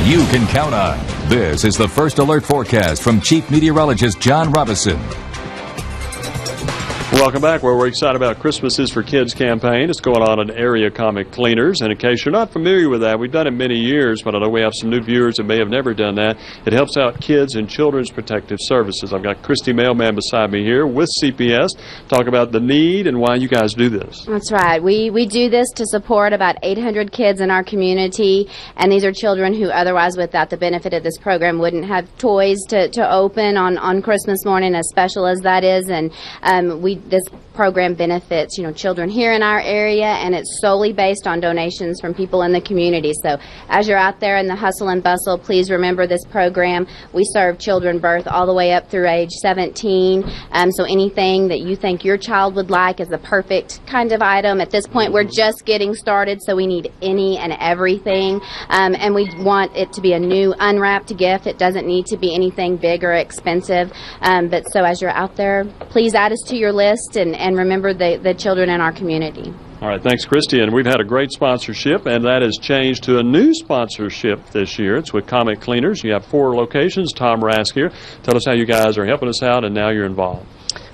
you can count on. This is the First Alert Forecast from Chief Meteorologist John Robison. Welcome back. Well, we're excited about Christmas is for Kids campaign. It's going on at Area Comic Cleaners. And in case you're not familiar with that, we've done it many years, but I know we have some new viewers that may have never done that. It helps out kids and children's protective services. I've got Christy Mailman beside me here with CPS. Talk about the need and why you guys do this. That's right. We do this to support about 800 kids in our community, and these are children who otherwise, without the benefit of this program, wouldn't have toys to open on Christmas morning, as special as that is. And this program benefits, children here in our area, and it's solely based on donations from people in the community. So as you're out there in the hustle and bustle, please remember this program. We serve children birth all the way up through age 17. So anything that you think your child would like is the perfect kind of item. At this point, we're just getting started, so we need any and everything. And we want it to be a new unwrapped gift. It doesn't need to be anything big or expensive. But so as you're out there, please add us to your list and remember the children in our community. All right, thanks, Christy. And we've had a great sponsorship, and that has changed to a new sponsorship this year. It's with Comic Cleaners. You have 4 locations. Tom Rask here. Tell us how you guys are helping us out, and now you're involved.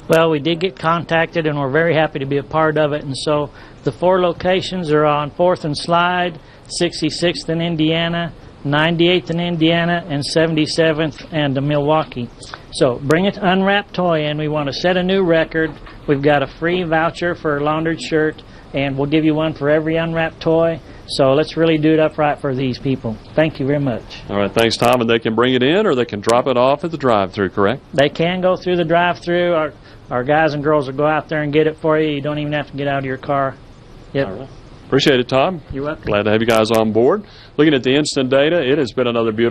Well, we did get contacted, and we're very happy to be a part of it. And so the 4 locations are on 4th and Slide, 66th in Indiana, 98th in Indiana, and 77th and Milwaukee. So bring an unwrapped toy in. We want to set a new record. We've got a free voucher for a laundered shirt, and we'll give you one for every unwrapped toy. So let's really do it upright for these people. Thank you very much. All right, thanks, Tom. And they can bring it in, or they can drop it off at the drive-thru, correct? They can go through the drive-thru. Our guys and girls will go out there and get it for you. You don't even have to get out of your car. Yep. All right. Appreciate it, Tom. You're welcome. Glad to have you guys on board. Looking at the instant data, it has been another beautiful